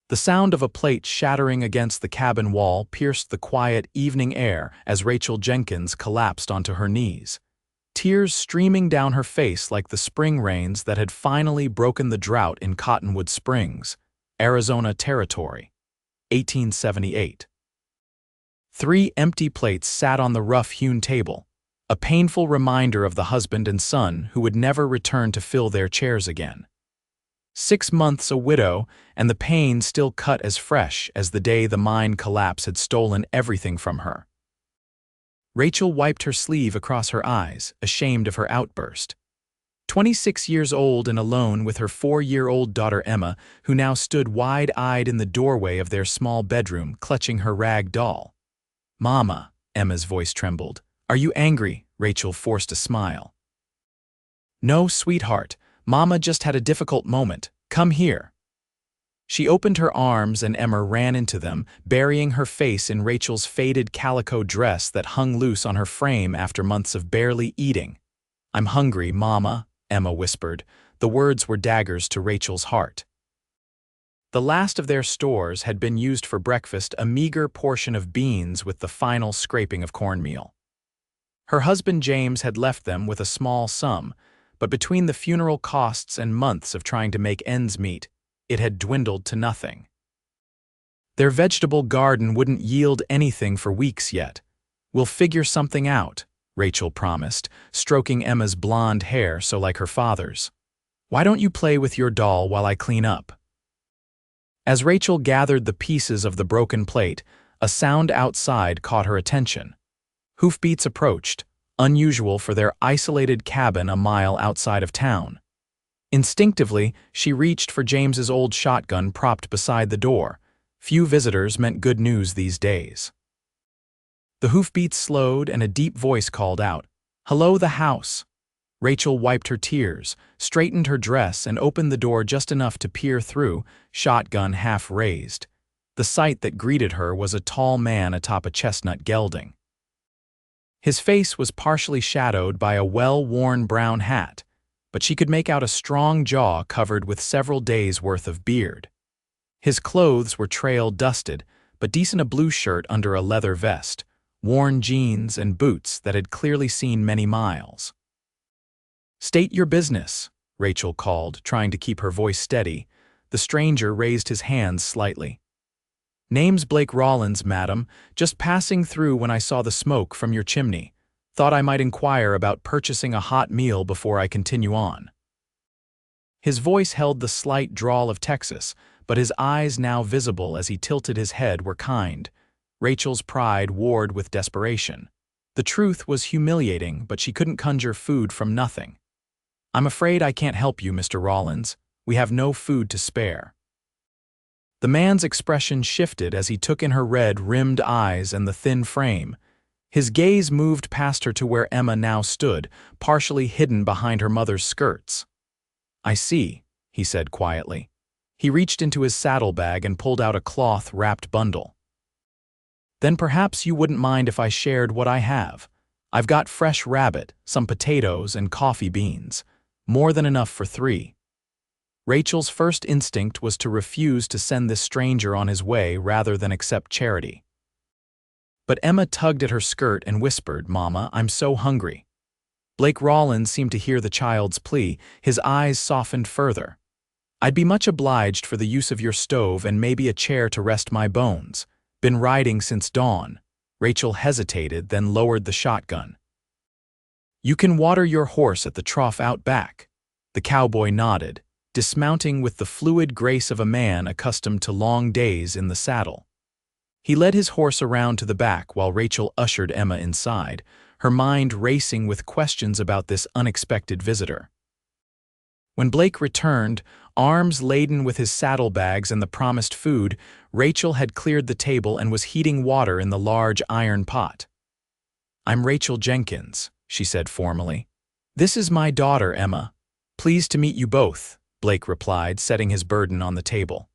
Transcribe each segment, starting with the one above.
The sound of a plate shattering against the cabin wall pierced the quiet evening air as Rachel Jenkins collapsed onto her knees, tears streaming down her face like the spring rains that had finally broken the drought in Cottonwood Springs, Arizona Territory, 1878. 3 empty plates sat on the rough-hewn table, a painful reminder of the husband and son who would never return to fill their chairs again. 6 months a widow, and the pain still cut as fresh as the day the mine collapse had stolen everything from her. Rachel wiped her sleeve across her eyes, ashamed of her outburst. 26 years old and alone with her 4-year-old daughter Emma, who now stood wide-eyed in the doorway of their small bedroom, clutching her rag doll. "Mama," Emma's voice trembled. "Are you angry?" Rachel forced a smile. "No, sweetheart. Mama just had a difficult moment. Come here." She opened her arms and Emma ran into them, burying her face in Rachel's faded calico dress that hung loose on her frame after months of barely eating. "I'm hungry, Mama," Emma whispered. The words were daggers to Rachel's heart. The last of their stores had been used for breakfast, a meager portion of beans with the final scraping of cornmeal. Her husband James had left them with a small sum, but between the funeral costs and months of trying to make ends meet, it had dwindled to nothing. Their vegetable garden wouldn't yield anything for weeks yet. "We'll figure something out," Rachel promised, stroking Emma's blonde hair so like her father's. "Why don't you play with your doll while I clean up?" As Rachel gathered the pieces of the broken plate, a sound outside caught her attention. Hoofbeats approached, unusual for their isolated cabin a mile outside of town. Instinctively, she reached for James's old shotgun propped beside the door. Few visitors meant good news these days. The hoofbeats slowed and a deep voice called out, "Hello, the house." Rachel wiped her tears, straightened her dress, and opened the door just enough to peer through, shotgun half raised. The sight that greeted her was a tall man atop a chestnut gelding. His face was partially shadowed by a well-worn brown hat, but she could make out a strong jaw covered with several days' worth of beard. His clothes were trail-dusted, but decent, a blue shirt under a leather vest, worn jeans and boots that had clearly seen many miles. "State your business," Rachel called, trying to keep her voice steady. The stranger raised his hands slightly. "Name's Blake Rawlins, madam. Just passing through when I saw the smoke from your chimney. Thought I might inquire about purchasing a hot meal before I continue on." His voice held the slight drawl of Texas, but his eyes, now visible as he tilted his head, were kind. Rachel's pride warred with desperation. The truth was humiliating, but she couldn't conjure food from nothing. "I'm afraid I can't help you, Mr. Rawlins. We have no food to spare." The man's expression shifted as he took in her red-rimmed eyes and the thin frame. His gaze moved past her to where Emma now stood, partially hidden behind her mother's skirts. "I see," he said quietly. He reached into his saddlebag and pulled out a cloth-wrapped bundle. "Then perhaps you wouldn't mind if I shared what I have. I've got fresh rabbit, some potatoes, and coffee beans. More than enough for 3. Rachel's first instinct was to refuse to send this stranger on his way rather than accept charity. But Emma tugged at her skirt and whispered, "Mama, I'm so hungry." Blake Rawlins seemed to hear the child's plea. His eyes softened further. "I'd be much obliged for the use of your stove and maybe a chair to rest my bones. Been riding since dawn." Rachel hesitated, then lowered the shotgun. "You can water your horse at the trough out back." The cowboy nodded, dismounting with the fluid grace of a man accustomed to long days in the saddle. He led his horse around to the back while Rachel ushered Emma inside, her mind racing with questions about this unexpected visitor. When Blake returned, arms laden with his saddlebags and the promised food, Rachel had cleared the table and was heating water in the large iron pot. "I'm Rachel Jenkins," she said formally. "This is my daughter, Emma. Pleased to meet you both," Blake replied, setting his burden on the table.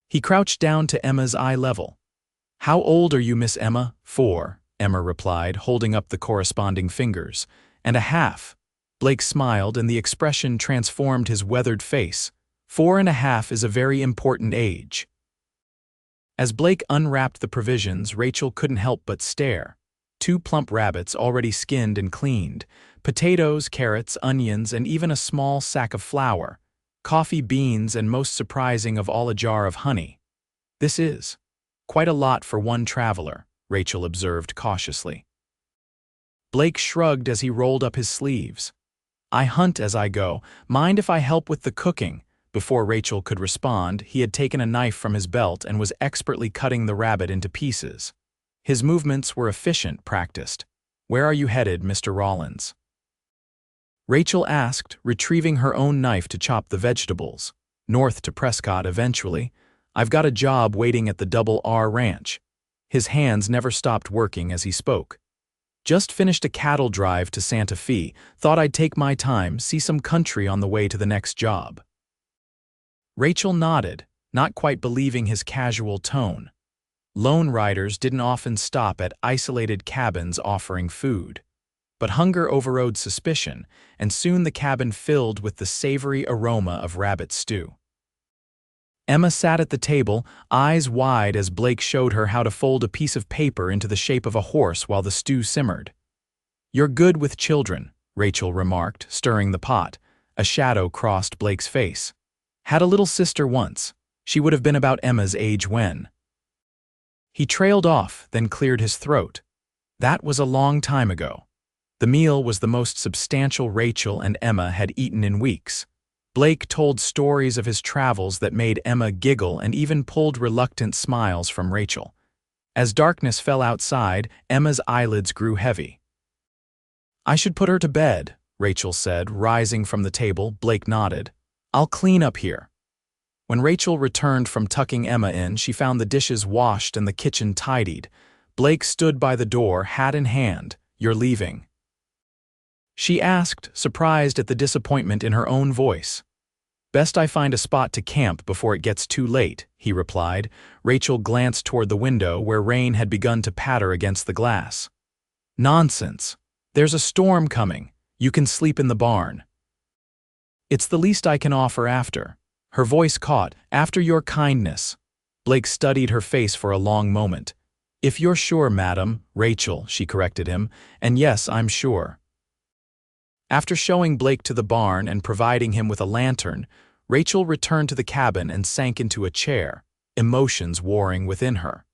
He crouched down to Emma's eye level. "How old are you, Miss Emma?" "4," Emma replied, holding up the corresponding fingers. "And a half." Blake smiled, and the expression transformed his weathered face. 4.5 is a very important age. As Blake unwrapped the provisions, Rachel couldn't help but stare. 2 plump rabbits already skinned and cleaned, potatoes, carrots, onions, and even a small sack of flour, coffee beans, and most surprising of all, a jar of honey. This is quite a lot for one traveler, Rachel observed cautiously. Blake shrugged as he rolled up his sleeves. I hunt as I go. Mind if I help with the cooking? Before Rachel could respond, he had taken a knife from his belt and was expertly cutting the rabbit into pieces. His movements were efficient, practiced. Where are you headed, Mr. Rawlins? Rachel asked, retrieving her own knife to chop the vegetables. North to Prescott eventually. I've got a job waiting at the Double R Ranch. His hands never stopped working as he spoke. Just finished a cattle drive to Santa Fe. Thought I'd take my time, see some country on the way to the next job. Rachel nodded, not quite believing his casual tone. Lone riders didn't often stop at isolated cabins offering food. But hunger overrode suspicion, and soon the cabin filled with the savory aroma of rabbit stew. Emma sat at the table, eyes wide as Blake showed her how to fold a piece of paper into the shape of a horse while the stew simmered. You're good with children, Rachel remarked, stirring the pot. A shadow crossed Blake's face. Had a little sister once. She would have been about Emma's age when. He trailed off, then cleared his throat. That was a long time ago. The meal was the most substantial Rachel and Emma had eaten in weeks. Blake told stories of his travels that made Emma giggle and even pulled reluctant smiles from Rachel. As darkness fell outside, Emma's eyelids grew heavy. I should put her to bed, Rachel said, rising from the table. Blake nodded. I'll clean up here. When Rachel returned from tucking Emma in, she found the dishes washed and the kitchen tidied. Blake stood by the door, hat in hand. You're leaving? She asked, surprised at the disappointment in her own voice. Best I find a spot to camp before it gets too late, he replied. Rachel glanced toward the window where rain had begun to patter against the glass. Nonsense. There's a storm coming. You can sleep in the barn. It's the least I can offer after. Her voice caught, after your kindness. Blake studied her face for a long moment. If you're sure, madam, Rachel, she corrected him, and yes, I'm sure. After showing Blake to the barn and providing him with a lantern, Rachel returned to the cabin and sank into a chair, emotions warring within her.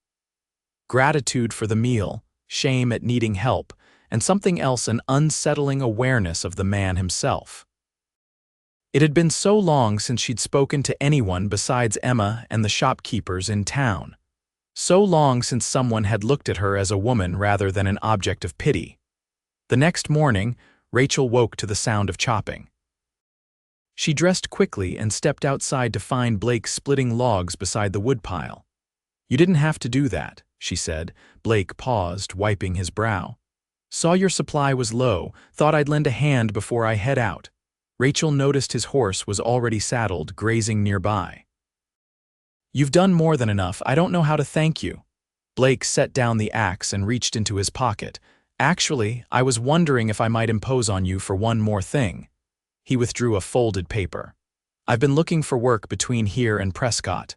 Gratitude for the meal, shame at needing help, and something else, an unsettling awareness of the man himself. It had been so long since she'd spoken to anyone besides Emma and the shopkeepers in town. So long since someone had looked at her as a woman rather than an object of pity. The next morning, Rachel woke to the sound of chopping. She dressed quickly and stepped outside to find Blake splitting logs beside the woodpile. You didn't have to do that, she said. Blake paused, wiping his brow. Saw your supply was low, thought I'd lend a hand before I head out. Rachel noticed his horse was already saddled, grazing nearby. You've done more than enough. I don't know how to thank you. Blake set down the axe and reached into his pocket. Actually, I was wondering if I might impose on you for one more thing. He withdrew a folded paper. I've been looking for work between here and Prescott.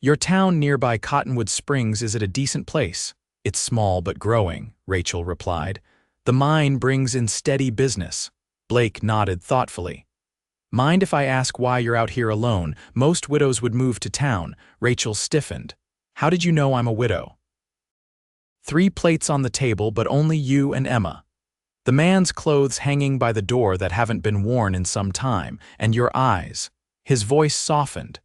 Your town nearby Cottonwood Springs is at a decent place. It's small but growing, Rachel replied. The mine brings in steady business. Blake nodded thoughtfully. Mind if I ask why you're out here alone? Most widows would move to town. Rachel stiffened. How did you know I'm a widow? 3 plates on the table, but only you and Emma. The man's clothes hanging by the door that haven't been worn in some time, and your eyes. His voice softened.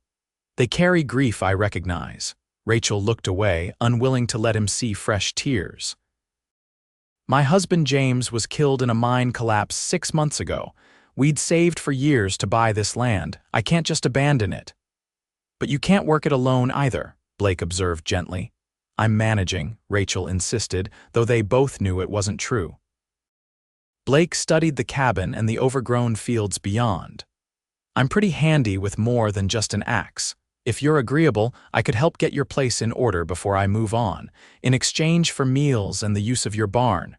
They carry grief, I recognize. Rachel looked away, unwilling to let him see fresh tears. My husband James was killed in a mine collapse 6 months ago. We'd saved for years to buy this land. I can't just abandon it. But you can't work it alone either, Blake observed gently. I'm managing, Rachel insisted, though they both knew it wasn't true. Blake studied the cabin and the overgrown fields beyond. I'm pretty handy with more than just an axe. If you're agreeable, I could help get your place in order before I move on, in exchange for meals and the use of your barn.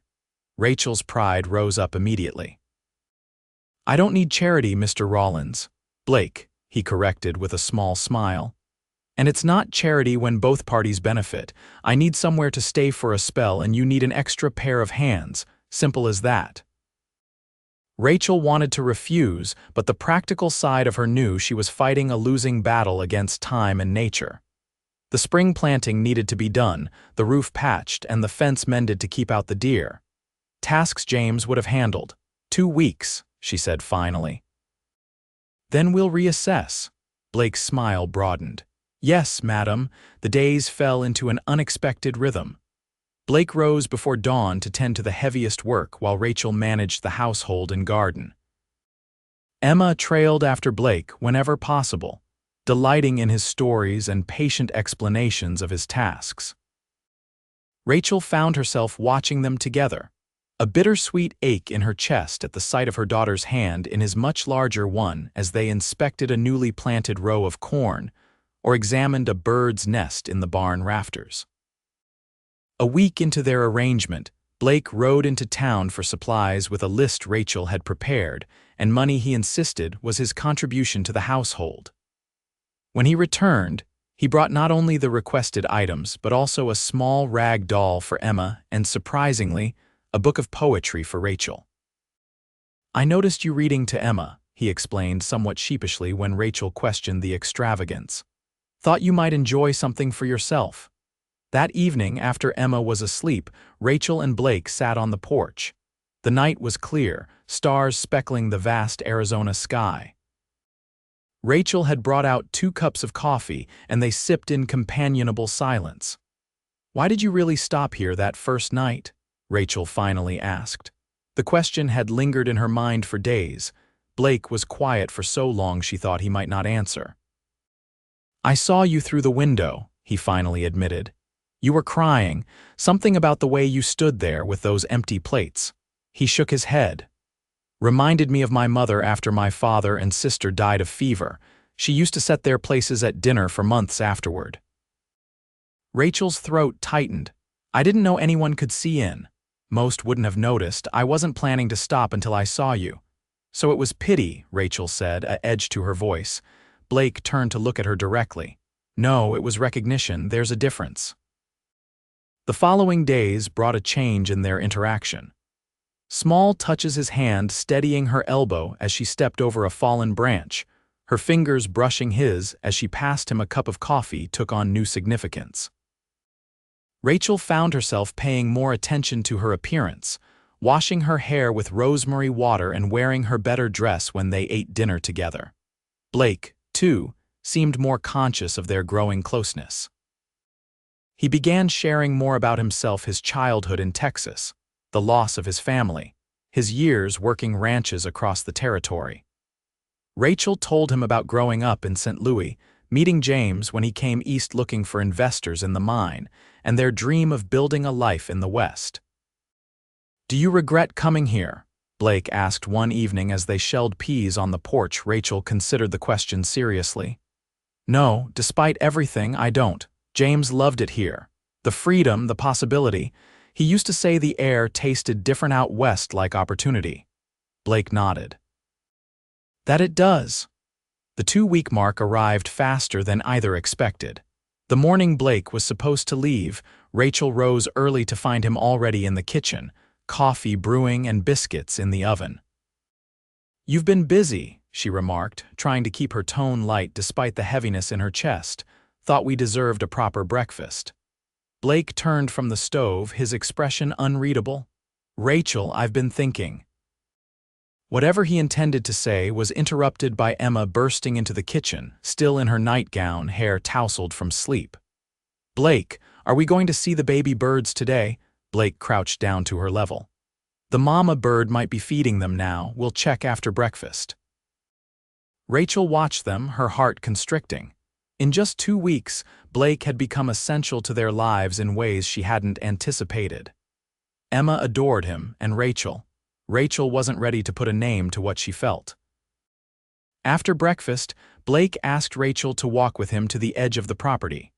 Rachel's pride rose up immediately. I don't need charity, Mr. Rawlins. Blake, he corrected with a small smile. And it's not charity when both parties benefit. I need somewhere to stay for a spell and you need an extra pair of hands. Simple as that. Rachel wanted to refuse, but the practical side of her knew she was fighting a losing battle against time and nature. The spring planting needed to be done, the roof patched, and the fence mended to keep out the deer. Tasks James would have handled. 2 weeks, she said finally. Then we'll reassess. Blake's smile broadened. Yes, madam, the days fell into an unexpected rhythm. Blake rose before dawn to tend to the heaviest work while Rachel managed the household and garden. Emma trailed after Blake whenever possible, delighting in his stories and patient explanations of his tasks. Rachel found herself watching them together, a bittersweet ache in her chest at the sight of her daughter's hand in his much larger one as they inspected a newly planted row of corn or examined a bird's nest in the barn rafters. A week into their arrangement, Blake rode into town for supplies with a list Rachel had prepared, and money he insisted was his contribution to the household. When he returned, he brought not only the requested items but also a small rag doll for Emma and, surprisingly, a book of poetry for Rachel. I noticed you reading to Emma, he explained somewhat sheepishly when Rachel questioned the extravagance. Thought you might enjoy something for yourself. That evening, after Emma was asleep, Rachel and Blake sat on the porch. The night was clear, stars speckling the vast Arizona sky. Rachel had brought out 2 cups of coffee, and they sipped in companionable silence. Why did you really stop here that first night? Rachel finally asked. The question had lingered in her mind for days. Blake was quiet for so long she thought he might not answer. I saw you through the window, he finally admitted. You were crying, something about the way you stood there with those empty plates. He shook his head. Reminded me of my mother after my father and sister died of fever. She used to set their places at dinner for months afterward. Rachel's throat tightened. I didn't know anyone could see in. Most wouldn't have noticed. I wasn't planning to stop until I saw you. So it was pity, Rachel said, an edge to her voice. Blake turned to look at her directly. No, it was recognition. There's a difference. The following days brought a change in their interaction. Small touches his hand steadying her elbow as she stepped over a fallen branch. Her fingers brushing his as she passed him a cup of coffee took on new significance. Rachel found herself paying more attention to her appearance, washing her hair with rosemary water and wearing her better dress when they ate dinner together. Blake, too, seemed more conscious of their growing closeness. He began sharing more about himself, his childhood in Texas, the loss of his family, his years working ranches across the territory. Rachel told him about growing up in St. Louis, meeting James when he came east looking for investors in the mine, and their dream of building a life in the West. Do you regret coming here? Blake asked one evening as they shelled peas on the porch. Rachel considered the question seriously. No, despite everything, I don't. James loved it here. The freedom, the possibility. He used to say the air tasted different out west, like opportunity. Blake nodded. That it does. The 2-week mark arrived faster than either expected. The morning Blake was supposed to leave, Rachel rose early to find him already in the kitchen, coffee brewing and biscuits in the oven. You've been busy, she remarked, trying to keep her tone light despite the heaviness in her chest. Thought we deserved a proper breakfast. Blake turned from the stove, his expression unreadable. Rachel, I've been thinking. Whatever he intended to say was interrupted by Emma bursting into the kitchen, still in her nightgown, hair tousled from sleep. Blake, are we going to see the baby birds today? Blake crouched down to her level. The mama bird might be feeding them now. We'll check after breakfast. Rachel watched them, her heart constricting. In just 2 weeks, Blake had become essential to their lives in ways she hadn't anticipated. Emma adored him, and Rachel wasn't ready to put a name to what she felt. After breakfast, Blake asked Rachel to walk with him to the edge of the property.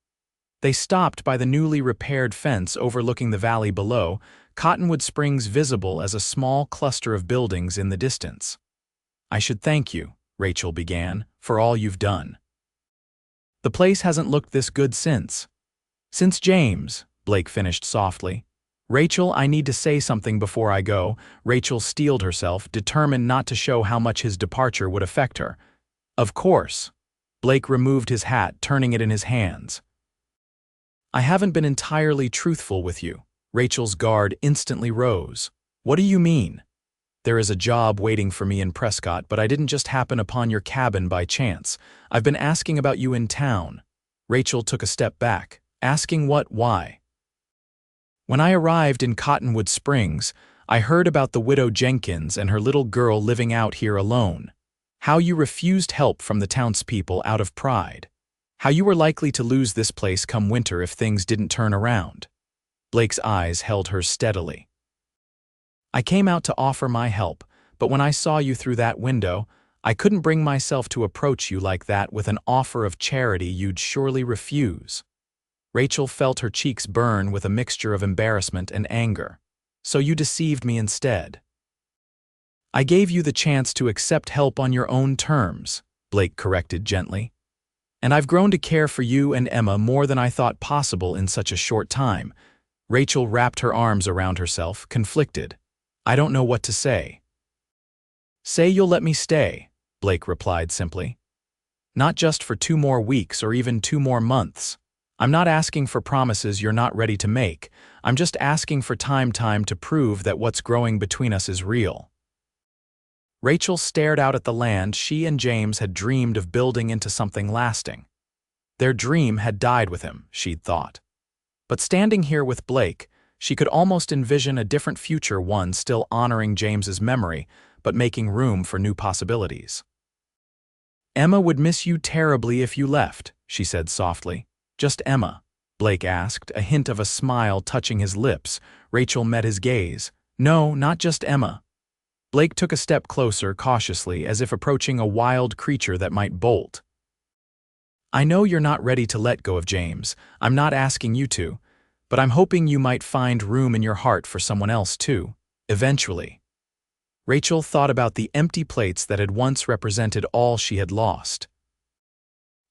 They stopped by the newly repaired fence overlooking the valley below, Cottonwood Springs visible as a small cluster of buildings in the distance. I should thank you, Rachel began, "for all you've done. The place hasn't looked this good since James," Blake finished softly. "Rachel, I need to say something before I go." Rachel steeled herself, determined not to show how much his departure would affect her. "Of course." Blake removed his hat, turning it in his hands. "I haven't been entirely truthful with you." Rachel's guard instantly rose. "What do you mean?" "There is a job waiting for me in Prescott, but I didn't just happen upon your cabin by chance. I've been asking about you in town." Rachel took a step back. "Asking what? Why?" "When I arrived in Cottonwood Springs, I heard about the widow Jenkins and her little girl living out here alone. How you refused help from the townspeople out of pride. How you were likely to lose this place come winter if things didn't turn around." Blake's eyes held hers steadily. "I came out to offer my help, but when I saw you through that window, I couldn't bring myself to approach you like that with an offer of charity you'd surely refuse." Rachel felt her cheeks burn with a mixture of embarrassment and anger. "So you deceived me instead." "I gave you the chance to accept help on your own terms," Blake corrected gently. "And I've grown to care for you and Emma more than I thought possible in such a short time." Rachel wrapped her arms around herself, conflicted. "I don't know what to say." "Say you'll let me stay," Blake replied simply. "Not just for 2 more weeks or even 2 more months. I'm not asking for promises you're not ready to make. I'm just asking for time to prove that what's growing between us is real." Rachel stared out at the land she and James had dreamed of building into something lasting. Their dream had died with him, she'd thought. But standing here with Blake, she could almost envision a different future, one still honoring James's memory, but making room for new possibilities. "Emma would miss you terribly if you left," she said softly. "Just Emma?" Blake asked, a hint of a smile touching his lips. Rachel met his gaze. "No, not just Emma." Blake took a step closer, cautiously, as if approaching a wild creature that might bolt. "I know you're not ready to let go of James. I'm not asking you to. But I'm hoping you might find room in your heart for someone else too, eventually." Rachel thought about the empty plates that had once represented all she had lost.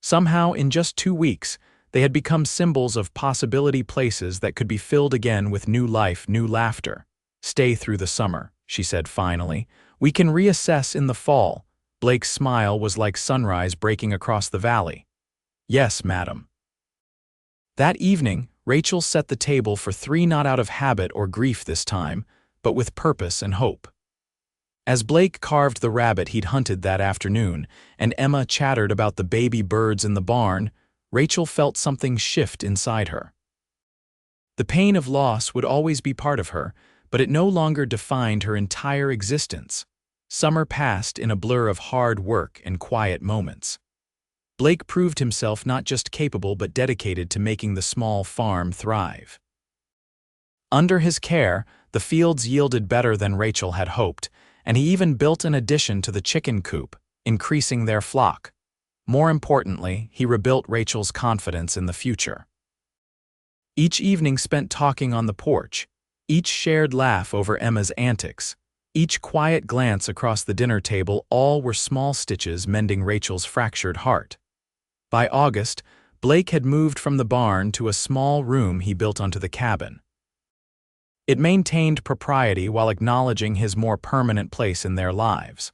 Somehow, in just 2 weeks, they had become symbols of possibility, places that could be filled again with new life, new laughter. "Stay through the summer," she said finally. "We can reassess in the fall." Blake's smile was like sunrise breaking across the valley. "Yes, madam." That evening, Rachel set the table for 3, not out of habit or grief this time, but with purpose and hope. As Blake carved the rabbit he'd hunted that afternoon, and Emma chattered about the baby birds in the barn, Rachel felt something shift inside her. The pain of loss would always be part of her, but it no longer defined her entire existence. Summer passed in a blur of hard work and quiet moments. Blake proved himself not just capable but dedicated to making the small farm thrive. Under his care, the fields yielded better than Rachel had hoped, and he even built an addition to the chicken coop, increasing their flock. More importantly, he rebuilt Rachel's confidence in the future. Each evening spent talking on the porch, each shared laugh over Emma's antics, each quiet glance across the dinner table, all were small stitches mending Rachel's fractured heart. By August, Blake had moved from the barn to a small room he built onto the cabin. It maintained propriety while acknowledging his more permanent place in their lives.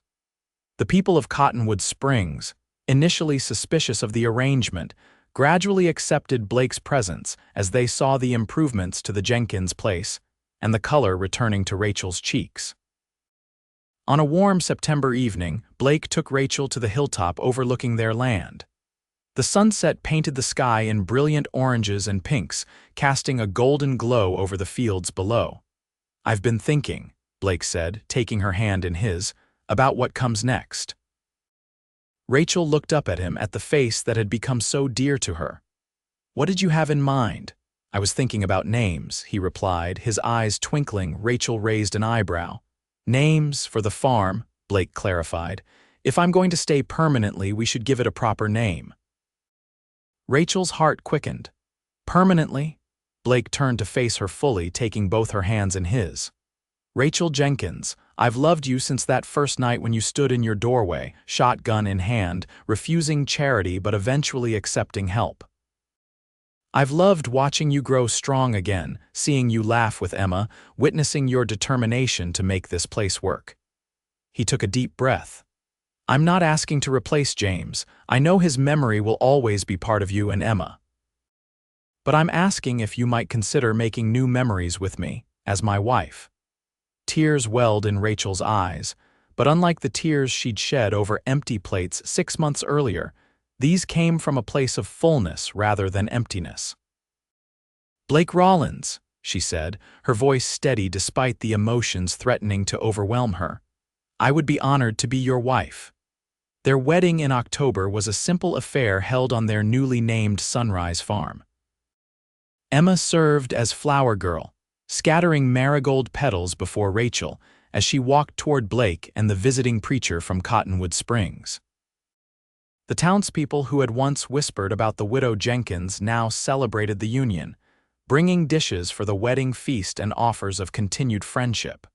The people of Cottonwood Springs, initially suspicious of the arrangement, gradually accepted Blake's presence as they saw the improvements to the Jenkins place and the color returning to Rachel's cheeks. On a warm September evening, Blake took Rachel to the hilltop overlooking their land. The sunset painted the sky in brilliant oranges and pinks, casting a golden glow over the fields below. "I've been thinking," Blake said, taking her hand in his, "about what comes next." Rachel looked up at him, at the face that had become so dear to her. "What did you have in mind?" "I was thinking about names," he replied, his eyes twinkling. Rachel raised an eyebrow. "Names for the farm," Blake clarified. "If I'm going to stay permanently, we should give it a proper name." Rachel's heart quickened. "Permanently?" Blake turned to face her fully, taking both her hands in his. Rachel Jenkins, I've loved you since that first night when you stood in your doorway, shotgun in hand, refusing charity but eventually accepting help. I've loved watching you grow strong again, seeing you laugh with Emma, witnessing your determination to make this place work. He took a deep breath. I'm not asking to replace James. I know his memory will always be part of you and Emma. But I'm asking if you might consider making new memories with me, as my wife. Tears welled in Rachel's eyes, but unlike the tears she'd shed over empty plates 6 months earlier, these came from a place of fullness rather than emptiness. Blake Rawlins, she said, her voice steady despite the emotions threatening to overwhelm her. I would be honored to be your wife. Their wedding in October was a simple affair held on their newly named Sunrise Farm. Emma served as flower girl, scattering marigold petals before Rachel as she walked toward Blake and the visiting preacher from Cottonwood Springs. The townspeople who had once whispered about the widow Jenkins now celebrated the union, bringing dishes for the wedding feast and offers of continued friendship.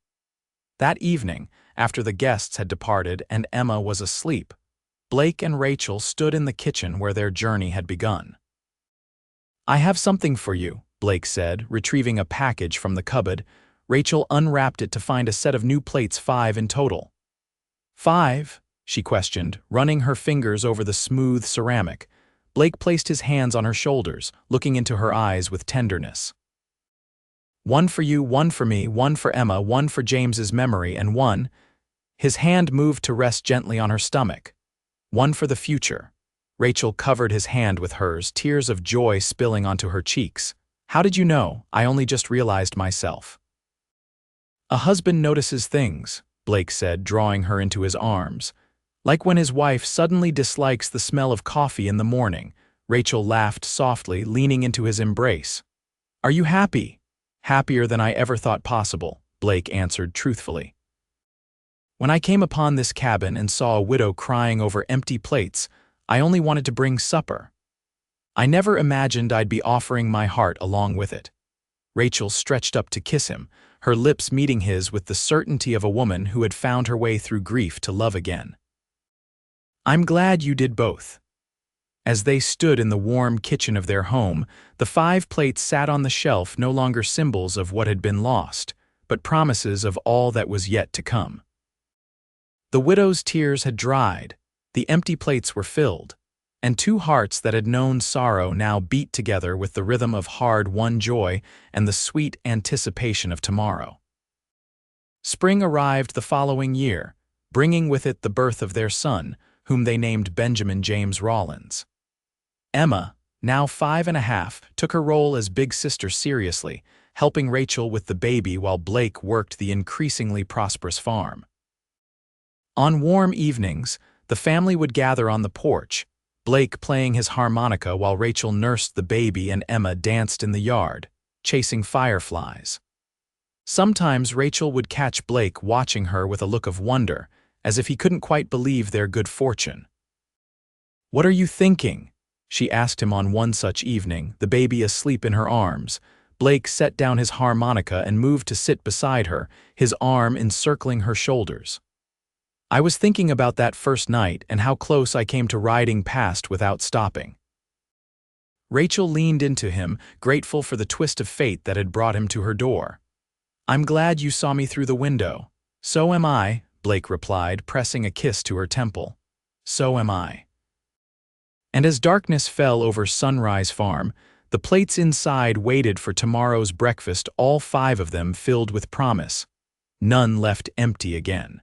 That evening, after the guests had departed and Emma was asleep, Blake and Rachel stood in the kitchen where their journey had begun. I have something for you, Blake said, retrieving a package from the cupboard. Rachel unwrapped it to find a set of new plates, 5 in total. 5? She questioned, running her fingers over the smooth ceramic. Blake placed his hands on her shoulders, looking into her eyes with tenderness. 1 for you, 1 for me, 1 for Emma, 1 for James's memory, and 1. His hand moved to rest gently on her stomach. 1 for the future. Rachel covered his hand with hers, tears of joy spilling onto her cheeks. How did you know? I only just realized myself. A husband notices things, Blake said, drawing her into his arms. Like when his wife suddenly dislikes the smell of coffee in the morning. Rachel laughed softly, leaning into his embrace. Are you happy? Happier than I ever thought possible, Blake answered truthfully. When I came upon this cabin and saw a widow crying over empty plates, I only wanted to bring supper. I never imagined I'd be offering my heart along with it. Rachel stretched up to kiss him, her lips meeting his with the certainty of a woman who had found her way through grief to love again. I'm glad you did both. As they stood in the warm kitchen of their home, the 5 plates sat on the shelf, no longer symbols of what had been lost, but promises of all that was yet to come. The widow's tears had dried, the empty plates were filled, and 2 hearts that had known sorrow now beat together with the rhythm of hard-won joy and the sweet anticipation of tomorrow. Spring arrived the following year, bringing with it the birth of their son, whom they named Benjamin James Rawlins. Emma, now 5½, took her role as big sister seriously, helping Rachel with the baby while Blake worked the increasingly prosperous farm. On warm evenings, the family would gather on the porch, Blake playing his harmonica while Rachel nursed the baby and Emma danced in the yard, chasing fireflies. Sometimes Rachel would catch Blake watching her with a look of wonder, as if he couldn't quite believe their good fortune. What are you thinking? She asked him on one such evening, the baby asleep in her arms. Blake set down his harmonica and moved to sit beside her, his arm encircling her shoulders. I was thinking about that first night and how close I came to riding past without stopping. Rachel leaned into him, grateful for the twist of fate that had brought him to her door. I'm glad you saw me through the window. So am I, Blake replied, pressing a kiss to her temple. So am I. And as darkness fell over Sunrise Farm, the plates inside waited for tomorrow's breakfast, all 5 of them filled with promise. None left empty again.